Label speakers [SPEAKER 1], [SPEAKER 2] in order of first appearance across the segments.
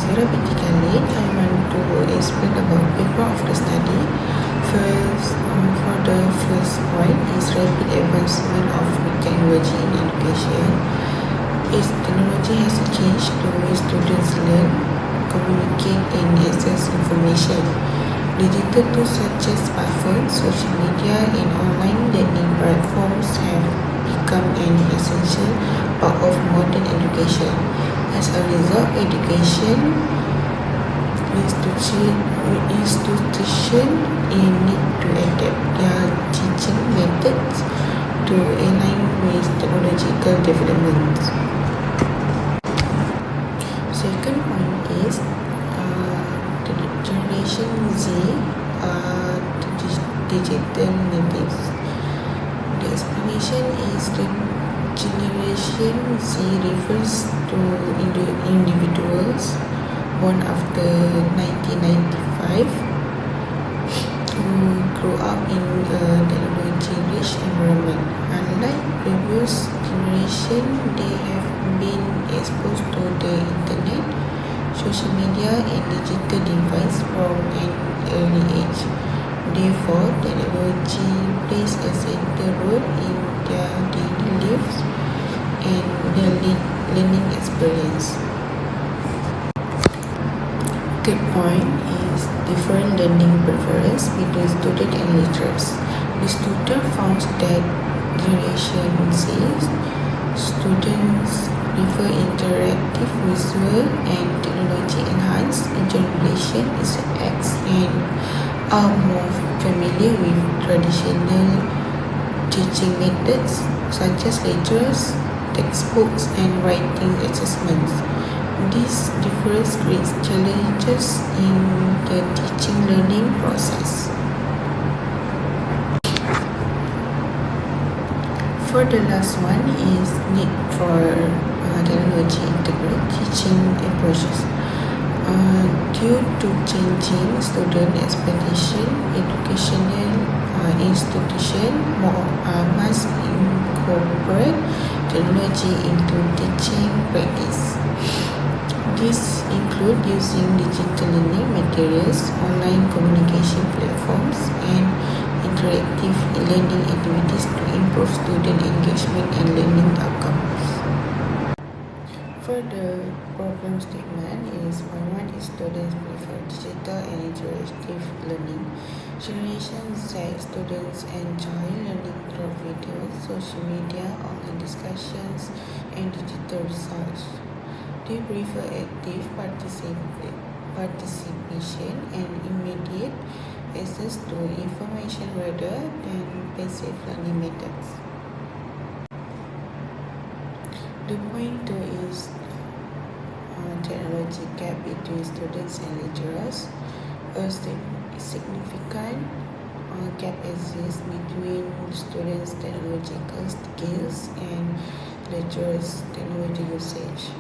[SPEAKER 1] Therapeutically, I want to explain about background of the study. For the first point is rapid advancement of technology in education. As technology has changed the way students learn, communicate, and access information. Digital tools such as smartphones, social media, and online learning platforms have become an essential part of modern education. As a result, education institutions need to adapt their teaching methods to align with technological developments. Second point is Generation Z are digital natives. The explanation is the Generation Z refers to individuals born after 1995 who grew up in a technology-rich environment. Unlike previous generation, they have been exposed to the internet, social media, and digital devices from an early age. Therefore, technology plays a central role in their daily lives and their learning experience. Third point is different learning preference between students and lecturers. The student found that Generation Z students prefer interactive, visual, and technology-enhanced interpretation is X and are more familiar with traditional teaching methods such as lectures, textbooks, and writing assessments. This difference creates challenges in the teaching learning process. For the last one is need for technology integrated teaching approaches. Due to changing student expectation, educational institutions must incorporate technology into teaching practice. This includes using digital learning materials, online communication platforms, and interactive learning activities to improve student engagement and learning outcomes. For the problem statement is point 1 is students prefer digital and interactive learning. Generation Z students enjoy learning through videos, social media, online discussions, and digital research. They prefer active participation and immediate access to information rather than passive learning methods. The point 2 is technology gap between students and lecturers. A significant gap exists between students' technological skills and lecturers' technology usage.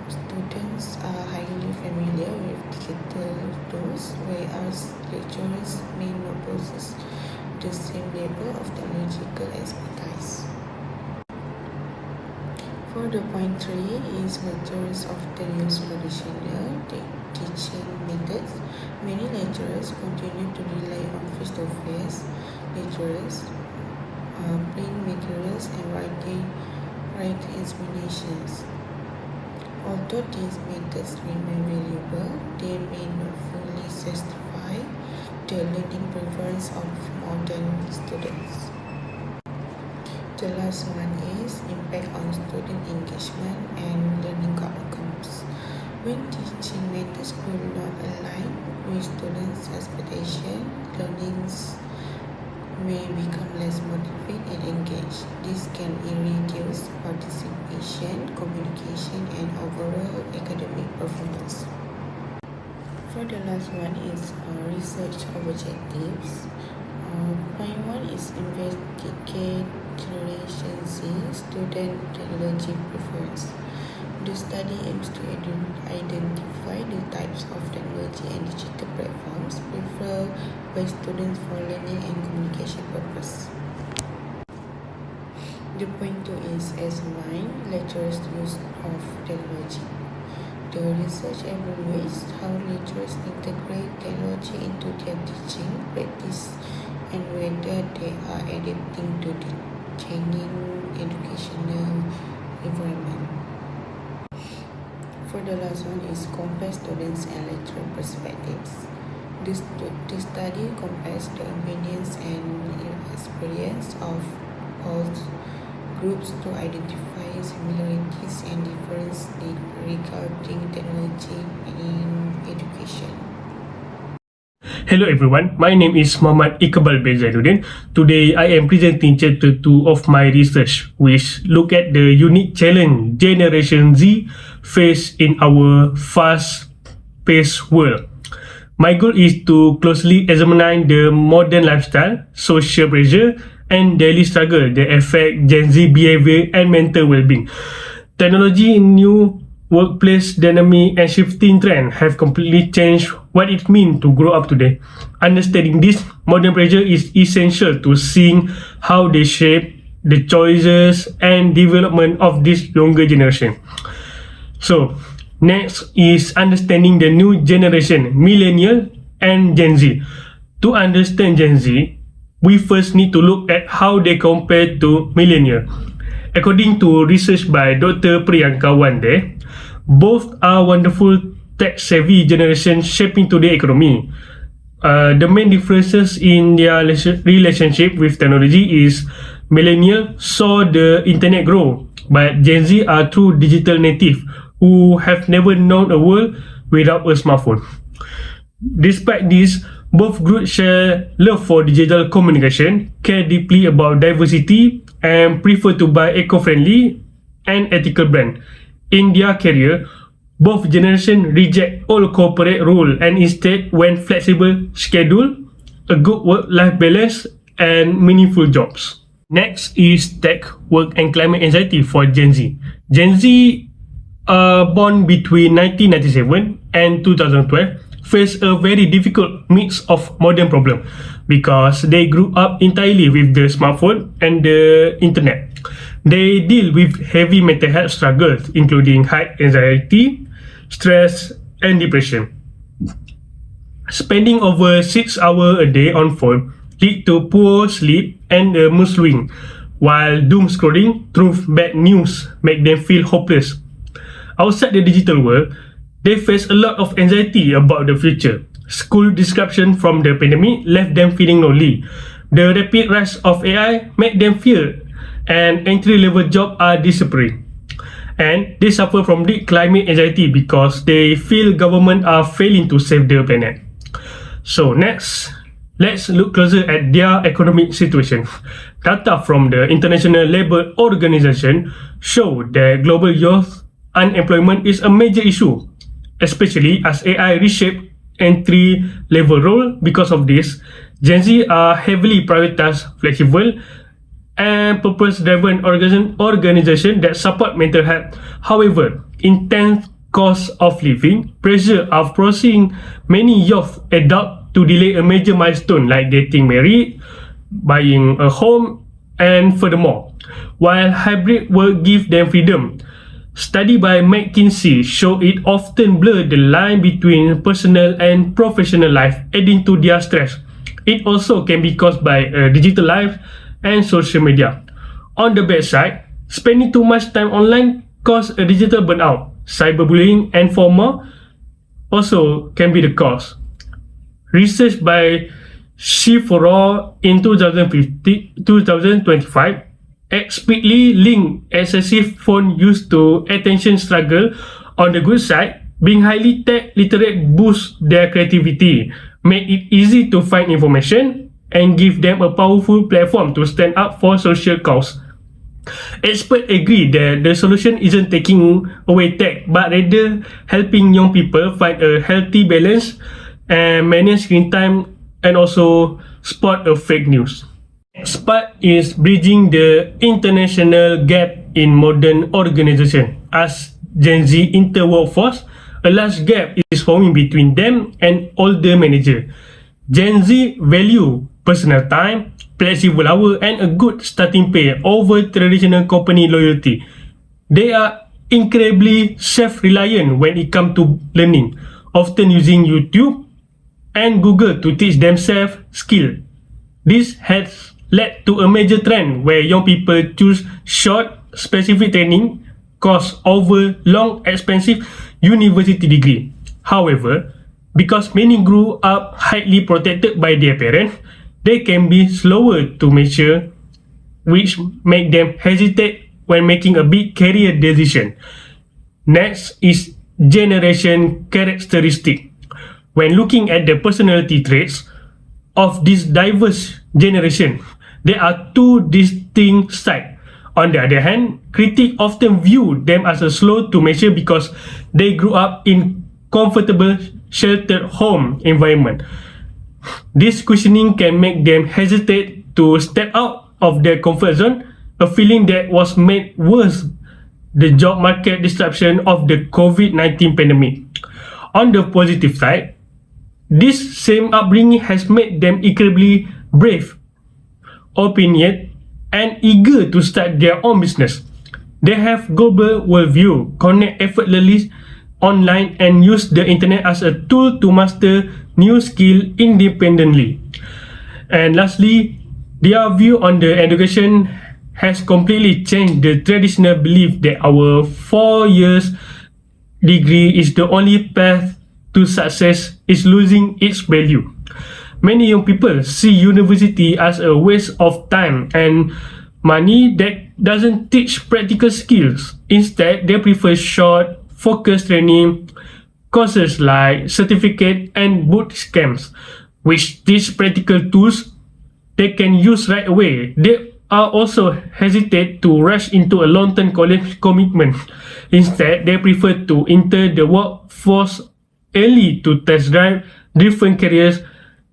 [SPEAKER 1] Students are highly familiar with digital tools, whereas lecturers may not possess the same level of technological expertise. For the point 3 is lecturers often use traditional teaching methods. Many lecturers continue to rely on face-to-face lecturers, print materials, and writing explanations. Although these methods remain valuable, they may not fully satisfy the learning preference of modern students. The last one is impact on student engagement and learning outcomes. When teaching methods do not align with students' expectations, learners may become less motivated and engaged. This can reduce participation, communication, and overall academic performance. For the last one is research objectives. Point 1 is investigate Generation Z student technology preference. The study aims to identify the types of technology and digital platforms preferred by students for learning and communication purposes. The point 2 is examine lecturers' use of technology. The research evaluates how lecturers integrate technology into their teaching practice and whether they are adapting to the changing educational environment. For the last one is compare students and lecturer perspectives. The study compares the opinions and experience of both groups to identify similarities and differences regarding technology in education.
[SPEAKER 2] Hello everyone, my name is Muhammad Iqbal bin Zainuddin. Today I am presenting chapter 2 of my research, which look at the unique challenge Generation Z face in our fast-paced world. My goal is to closely examine the modern lifestyle, social pressure, and daily struggle that affect Gen Z behavior and mental well-being. Technology in new workplace dynamic and shifting trend have completely changed what it means to grow up today. Understanding this modern pressure is essential to seeing how they shape the choices and development of this younger generation. So, next is understanding the new generation, Millennial and Gen Z. To understand Gen Z, we first need to look at how they compare to Millennial. According to research by Dr. Priyanka Wande, both are wonderful tech-savvy generation shaping today's economy. The main differences in their relationship with technology is Millennials saw the internet grow, but Gen Z are true digital native who have never known a world without a smartphone. Despite this, both groups share love for digital communication, care deeply about diversity, and prefer to buy eco-friendly and ethical brand. In their career, both generations reject all corporate rule and instead want flexible schedule, a good work-life balance, and meaningful jobs. Next is tech, work, and climate anxiety for Gen Z. Gen Z, born between 1997 and 2012, face a very difficult mix of modern problems because they grew up entirely with the smartphone and the internet. They deal with heavy mental health struggles, including high anxiety, stress, and depression. Spending over 6 hours a day on phone lead to poor sleep and mood swing, while doom scrolling through bad news make them feel hopeless. Outside the digital world, they face a lot of anxiety about the future. School disruption from the pandemic left them feeling lonely. The rapid rise of AI made them fear, and entry-level jobs are disappearing. And they suffer from deep climate anxiety because they feel government are failing to save the planet. So next, let's look closer at their economic situation. Data from the International Labour Organization show that global youth unemployment is a major issue, especially as AI reshape entry-level role. Because of this, Gen Z are heavily prioritized flexible and purpose-driven organization that support mental health. However, intense cost of living pressure are forcing many youth adults to delay a major milestone like getting married, buying a home, and furthermore. While hybrid work give them freedom, study by McKinsey show it often blur the line between personal and professional life, adding to their stress. It also can be caused by a digital life and social media. On the bad side, spending too much time online causes a digital burnout. Cyberbullying and FOMO also can be the cause. Research by Shiforo in 2025 explicitly linked excessive phone use to attention struggle. On the good side, being highly tech literate boosts their creativity, make it easy to find information, and give them a powerful platform to stand up for social cause. Experts agree that the solution isn't taking away tech, but rather helping young people find a healthy balance and manage screen time and also spot a fake news. Next part is bridging the international gap in modern organization. As Gen Z enter workforce, a large gap is forming between them and older manager. Gen Z value personal time, flexible hour, and a good starting pay over traditional company loyalty. They are incredibly self-reliant when it comes to learning, often using YouTube and Google to teach themselves skill. This has led to a major trend where young people choose short, specific training course over long, expensive university degree. However, because many grew up highly protected by their parents, they can be slower to mature, which make them hesitate when making a big career decision. Next is generation characteristic. When looking at the personality traits of this diverse generation, there are two distinct sides. On the other hand, critics often view them as a slow to mature because they grew up in comfortable, sheltered home environment. This questioning can make them hesitate to step out of their comfort zone, a feeling that was made worse the job market disruption of the COVID-19 pandemic. On the positive side, this same upbringing has made them incredibly brave, opinionated, and eager to start their own business. They have global worldview, connect effortlessly online, and use the internet as a tool to master new skill independently. And lastly, their view on the education has completely changed the traditional belief that our 4 years degree is the only path to success is losing its value. Many young people see university as a waste of time and money that doesn't teach practical skills. Instead, they prefer short, focused training courses like certificate and boot camps, which teach practical tools they can use right away. They are also hesitate to rush into a long-term college commitment. Instead, they prefer to enter the workforce early to test drive different careers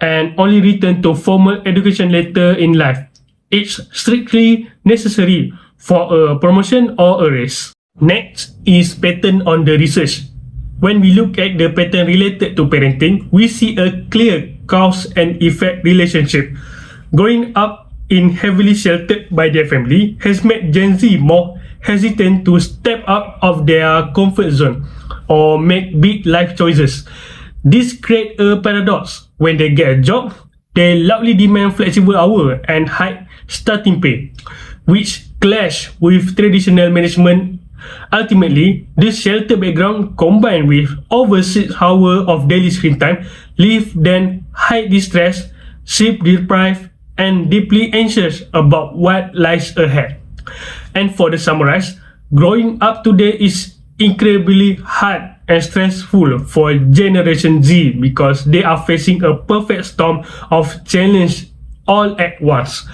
[SPEAKER 2] and only return to formal education later in life. It's strictly necessary for a promotion or a raise. Next is pattern on the research. When we look at the pattern related to parenting, we see a clear cause and effect relationship. Growing up in heavily sheltered by their family has made Gen Z more hesitant to step out of their comfort zone or make big life choices. This creates a paradox. When they get a job, they loudly demand flexible hours and high starting pay, which clash with traditional management. Ultimately, this sheltered background combined with over 6 hours of daily screen time leave them highly stressed, sleep deprived, and deeply anxious about what lies ahead. And for the summarize, growing up today is incredibly hard and stressful for Generation Z because they are facing a perfect storm of challenge all at once.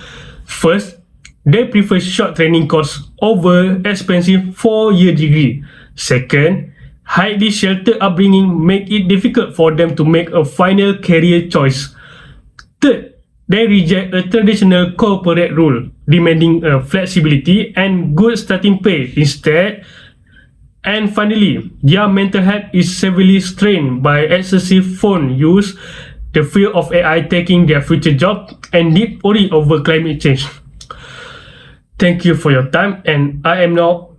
[SPEAKER 2] First, they prefer short training course over expensive 4-year degree. Second, highly sheltered upbringing make it difficult for them to make a final career choice. Third, they reject a traditional corporate rule, demanding flexibility and good starting pay instead. And finally, their mental health is severely strained by excessive phone use, the fear of AI taking their future job, and deep worry over climate change. Thank you for your time, and I am now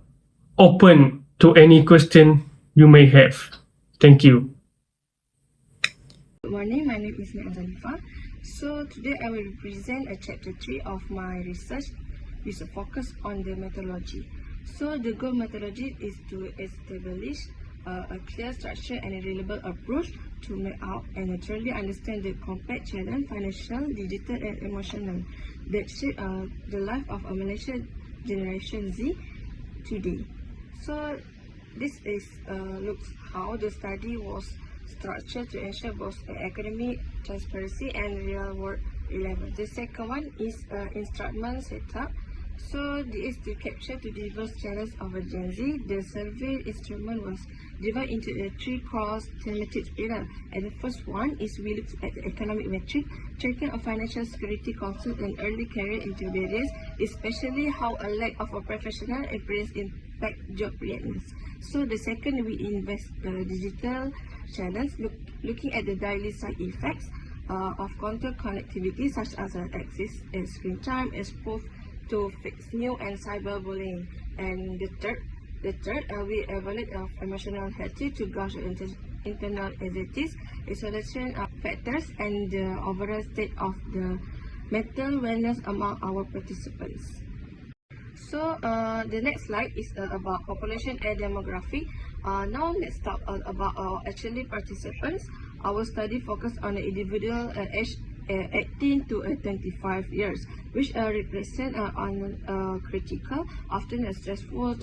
[SPEAKER 2] open to any question you may have. Thank you.
[SPEAKER 3] Good morning, my name is Zalifa. So today I will present a chapter 3 of my research with a focus on the methodology. So the goal methodology is to establish a clear structure and a reliable approach to map out and naturally understand the complex challenge, financial, digital, and emotional that shape the life of a Malaysian Generation Z today. So this is looks how the study was structured to ensure both academic transparency and real-world relevance. The second one is instrument setup. So this is to capture the diverse challenges of a Gen Z. The survey instrument was divided into a 3 core thematic pillar. And the first one is we look at the economic metric, tracking of financial security concerns and early career into barriers, especially how a lack of a professional experience impact job readiness. So the second, we invest digital channels, looking at the daily side effects of content connectivity such as access screen time, exposure to fake news and cyberbullying. And the third, The third, we evaluate emotional health to gauge internal anxieties, isolation factors, and the overall state of the mental wellness among our participants. So the next slide is about population and demography. Now let's talk about our actually participants. Our study focused on the individual aged 18 to 25 years, which represent on critical, often a stressful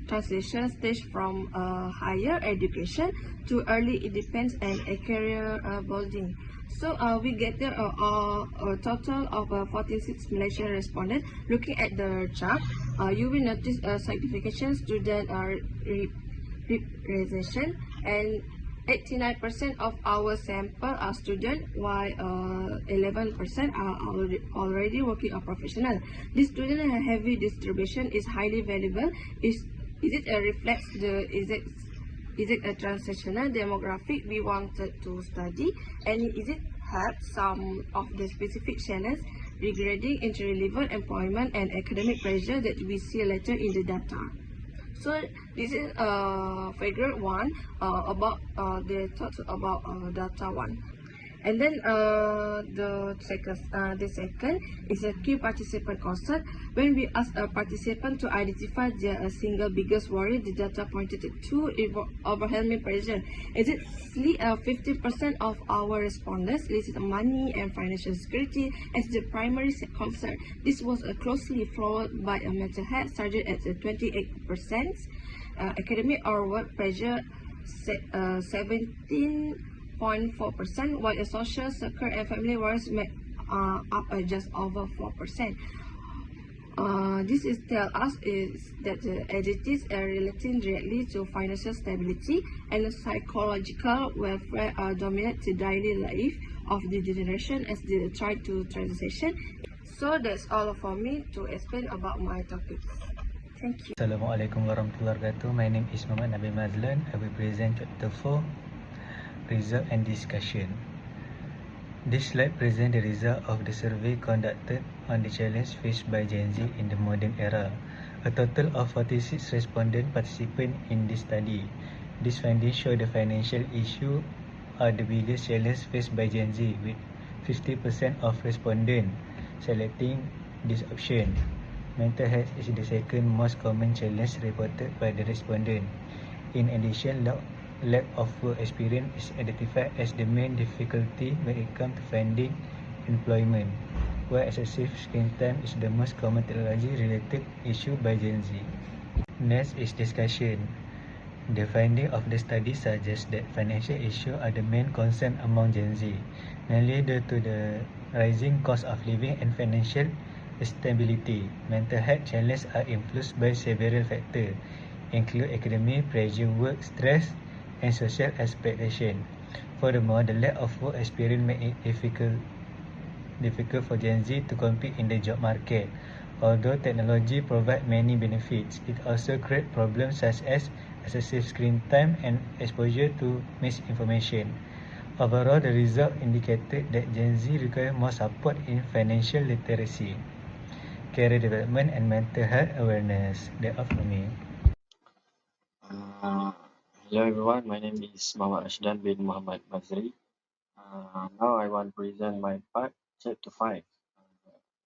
[SPEAKER 3] transition stage from higher education to early independence and a career building. So we gathered a total of 46 Malaysian respondents. Looking at the chart, you will notice a significant student representation, and 89% of our sample are students, while 11% are already working or professional. This student heavy distribution is highly valuable. Is it a reflects the is it a transactional demographic we wanted to study, and is it help some of the specific challenges regarding entry-level employment and academic pressure that we see later in the data. So this is figure one about the thought about data one. And then the second is a key participant concept. When we ask a participant to identify their single biggest worry, the data pointed to overwhelming pressure. Is it 50% of our respondents listed money and financial security as the primary concern. This was closely followed by a mental health started at 28%, academic or work pressure 17.4%, while a social circle and family worries make up just over 4%. This is tell us is that the anxieties are relating directly to financial stability and psychological welfare dominate the daily life of the generation as they try to transition. So that's all for me to explain about my topics. Thank you.
[SPEAKER 4] Assalamualaikum warahmatullahi wabarakatuh. My name is Muhammad Nabi Mazlan. I will present chapter 4, result and discussion. This slide presents the result of the survey conducted on the challenge faced by Gen Z in the modern era. A total of 46 respondents participate in this study. This findings show the financial issue are the biggest challenge faced by Gen Z, with 50% of respondents selecting this option. Mental health is the second most common challenge reported by the respondent. In addition, lack of work experience is identified as the main difficulty when it comes to finding employment, while excessive screen time is the most common technology-related issue by Gen Z. Next is discussion. The finding of the study suggests that financial issues are the main concern among Gen Z, mainly due to the rising cost of living and financial instability. Mental health challenges are influenced by several factors, include academic pressure, work stress, and social expectation. Furthermore, the lack of work experience makes it difficult for Gen Z to compete in the job market. Although technology provides many benefits, it also creates problems such as excessive screen time and exposure to misinformation. Overall, the result indicated that Gen Z require more support in financial literacy, career development, and mental health awareness. That's all from me.
[SPEAKER 5] Hello everyone, my name is Muhammad Ashdan bin Muhammad Mazri. Now I want to present my part, chapter 5,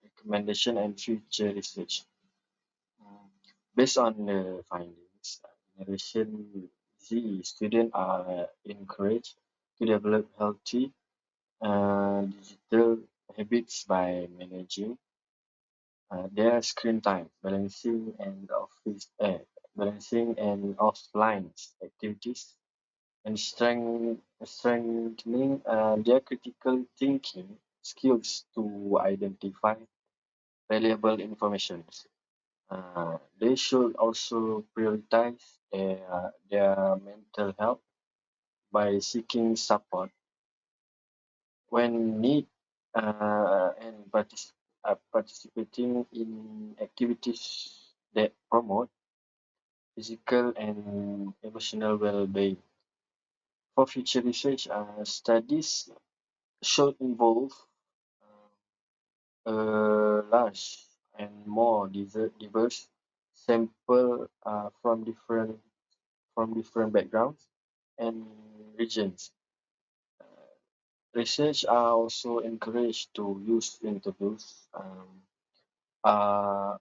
[SPEAKER 5] recommendation and future research. Based on the findings, Generation Z students are encouraged to develop healthy digital habits by managing their screen time, balancing and offline activities, and strengthening their critical thinking skills to identify valuable information. They should also prioritize their mental health by seeking support when need and participating in activities that promote physical and emotional well-being. For future research, studies should involve a large and more diverse sample from different backgrounds and regions. Research are also encouraged uh,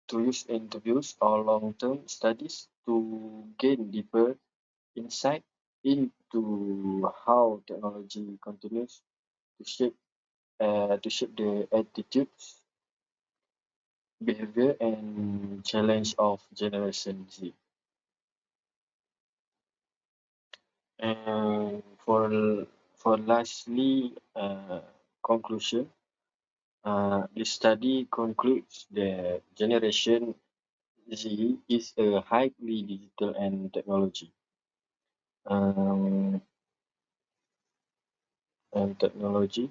[SPEAKER 5] to use interviews or long-term studies to gain deeper insight into how technology continues to shape the attitudes, behavior, and challenge of Generation Z. And for lastly, conclusion, this study concludes that Generation Z is a highly digital um, and technology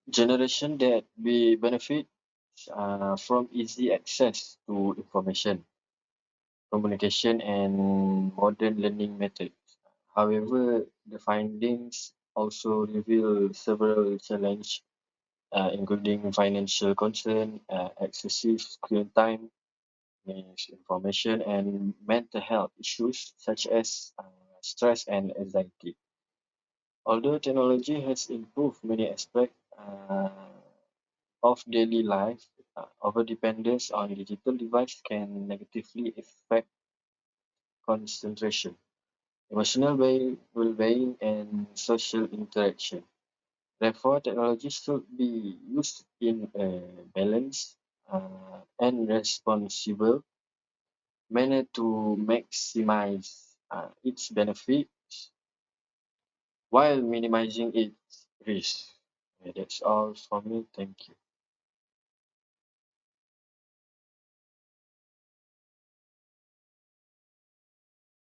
[SPEAKER 5] generation that we benefit from easy access to information, communication, and modern learning methods. However, the findings also reveal several challenges, including financial concern, excessive screen time, misinformation, and mental health issues such as stress and anxiety. Although technology has improved many aspects of daily life, overdependence on digital devices can negatively affect concentration, emotional well-being, and social interaction. Therefore, technology should be used in a balanced and responsible manner to maximize its benefits while minimizing its risk. That's all for me. Thank you.